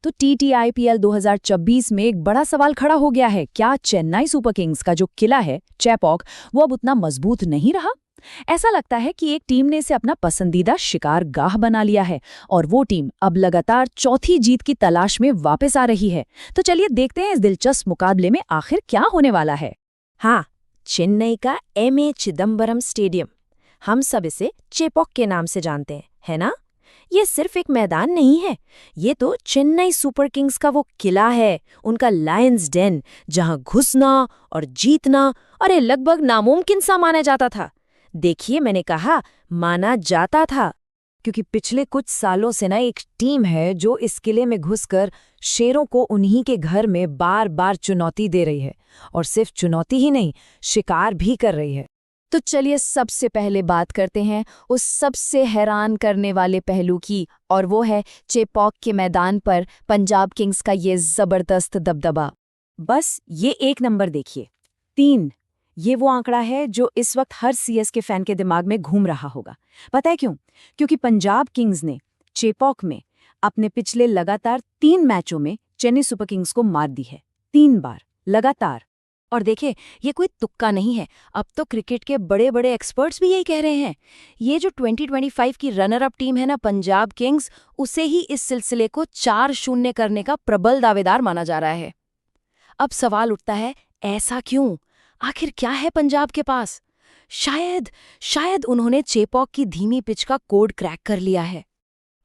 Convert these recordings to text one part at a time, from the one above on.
तो TTIPL 2024 में एक बड़ा सवाल खड़ा हो गया है। क्या चेन्नई सुपर किंग्स का जो किला है चेपॉक, वो अब उतना मजबूत नहीं रहा? ऐसा लगता है कि एक टीम ने इसे अपना पसंदीदा शिकारगाह बना लिया है और वो टीम अब लगातार चौथी जीत की तलाश में वापस आ रही है। तो चलिए देखते हैं इस दिलचस्प मुकाबले में आखिर क्या होने वाला है। हाँ, चेन्नई का M.A. चिदम्बरम स्टेडियम, हम सब इसे चेपॉक के नाम से जानते हैं, है ना? ये सिर्फ एक मैदान नहीं है, ये तो चेन्नई सुपर किंग्स का वो किला है, उनका लायंस डेन, जहां घुसना और जीतना अरे लगभग नामुमकिन सा माना जाता था। देखिए, मैंने कहा माना जाता था, क्योंकि पिछले कुछ सालों से ना एक टीम है जो इस किले में घुसकर शेरों को उन्हीं के घर में बार बार चुनौती दे रही है, और सिर्फ चुनौती ही नहीं, शिकार भी कर रही है। तो चलिए सबसे पहले बात करते हैं उस सबसे हैरान करने वाले पहलू की, और वो है चेपॉक के मैदान पर पंजाब किंग्स का ये जबरदस्त दबदबा। बस ये एक नंबर देखिए, 3। ये वो आंकड़ा है जो इस वक्त हर CSK फैन के दिमाग में घूम रहा होगा। पता है क्यों? क्योंकि पंजाब किंग्स ने चेपॉक में अपने पिछले लगातार 3 मैचों में चेन्नई सुपर किंग्स को मार दी है, 3 बार लगातार। और देखिए, ये कोई तुक्का नहीं है, अब तो क्रिकेट के बड़े बड़े एक्सपर्ट्स भी यही कह रहे हैं। ये जो 2025 की रनर अप टीम है ना पंजाब किंग्स, उसे ही इस सिलसिले को 4-0 करने का प्रबल दावेदार माना जा रहा है। अब सवाल उठता है, ऐसा क्यों? आखिर क्या है पंजाब के पास? शायद उन्होंने चेपॉक की धीमी पिच का कोड क्रैक कर लिया है।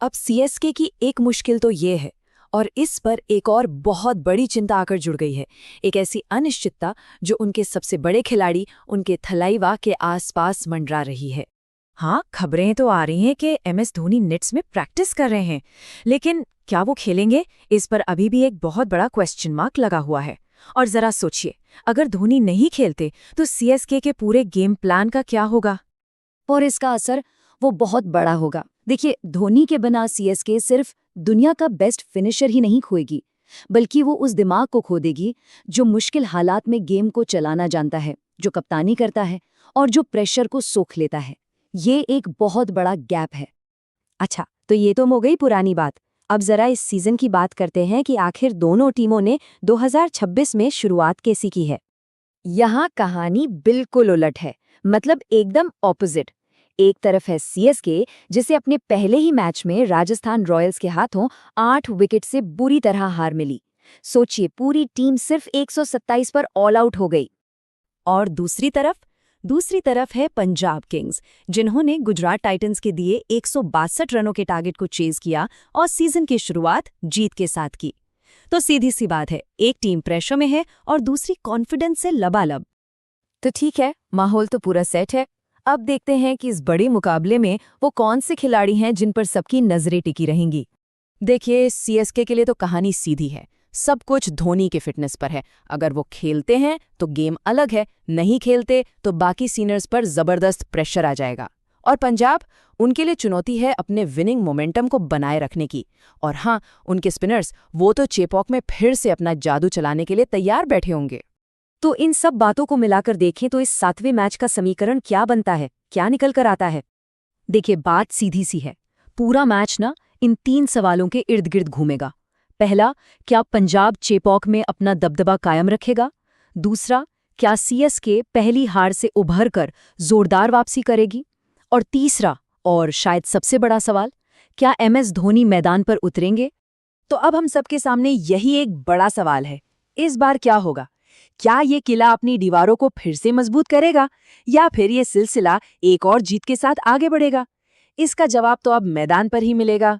अब CSK की एक मुश्किल तो ये है, और इस पर एक और बहुत बड़ी चिंता आकर जुड़ गई है, एक ऐसी अनिश्चितता जो उनके सबसे बड़े खिलाड़ी उनके थलाइवा के आसपास मंडरा रही है। हाँ, खबरें तो आ रही हैं कि MS धोनी नेट्स में प्रैक्टिस कर रहे हैं, लेकिन क्या वो खेलेंगे, इस पर अभी भी एक बहुत बड़ा क्वेश्चन मार्क लगा हुआ है। और जरा सोचिए, अगर धोनी नहीं खेलते तो CSK के पूरे गेम प्लान का क्या होगा? और इसका असर वो बहुत बड़ा होगा। देखिए, धोनी के बिना CSK सिर्फ दुनिया का बेस्ट फिनिशर ही नहीं खोएगी, बल्कि वो उस दिमाग को खो देगी जो मुश्किल हालात में गेम को चलाना जानता है, जो कप्तानी करता है और जो प्रेशर को सोख लेता है। ये एक बहुत बड़ा गैप है। अच्छा, तो ये तो हो गई पुरानी बात। अब जरा इस सीजन की बात करते हैं कि आखिर दोनों टीमों ने 2026 में शुरुआत कैसी की है। यहाँ कहानी बिल्कुल उलट है, मतलब एकदम ऑपोजिट। एक तरफ है CSK, जिसे अपने पहले ही मैच में राजस्थान रॉयल्स के हाथों 8 विकेट से बुरी तरह हार मिली। सोचिए, पूरी टीम सिर्फ 127 पर ऑल आउट हो गई। और दूसरी तरफ है पंजाब किंग्स, जिन्होंने गुजरात टाइटंस के दिए 162 रनों के टारगेट को चेज किया और सीजन की शुरुआत जीत के साथ की। तो सीधी सी बात है, एक टीम प्रेशर में है और दूसरी कॉन्फिडेंस से लबालब। तो ठीक है, माहौल तो पूरा सेट है। अब देखते हैं कि इस बड़े मुकाबले में वो कौन से खिलाड़ी हैं जिन पर सबकी नजरें टिकी रहेंगी। देखिए, CSK के लिए तो कहानी सीधी है, सब कुछ धोनी के फिटनेस पर है। अगर वो खेलते हैं तो गेम अलग है, नहीं खेलते तो बाकी सीनियर्स पर जबरदस्त प्रेशर आ जाएगा। और पंजाब, उनके लिए चुनौती है अपने विनिंग मोमेंटम को बनाए रखने की। और हाँ, उनके स्पिनर्स, वो तो चेपॉक में फिर से अपना जादू चलाने के लिए तैयार बैठे होंगे। तो इन सब बातों को मिलाकर देखें तो इस 7वें मैच का समीकरण क्या बनता है, क्या निकल कर आता है? देखिए, बात सीधी सी है, पूरा मैच ना इन 3 सवालों के इर्द गिर्द घूमेगा। पहला, क्या पंजाब चेपॉक में अपना दबदबा कायम रखेगा? दूसरा, क्या CSK पहली हार से उभर कर जोरदार वापसी करेगी? और तीसरा, और शायद सबसे बड़ा सवाल, क्या MS धोनी मैदान पर उतरेंगे? तो अब हम सबके सामने यही एक बड़ा सवाल है, इस बार क्या होगा? क्या ये किला अपनी दीवारों को फिर से मजबूत करेगा, या फिर ये सिलसिला एक और जीत के साथ आगे बढ़ेगा? इसका जवाब तो अब मैदान पर ही मिलेगा।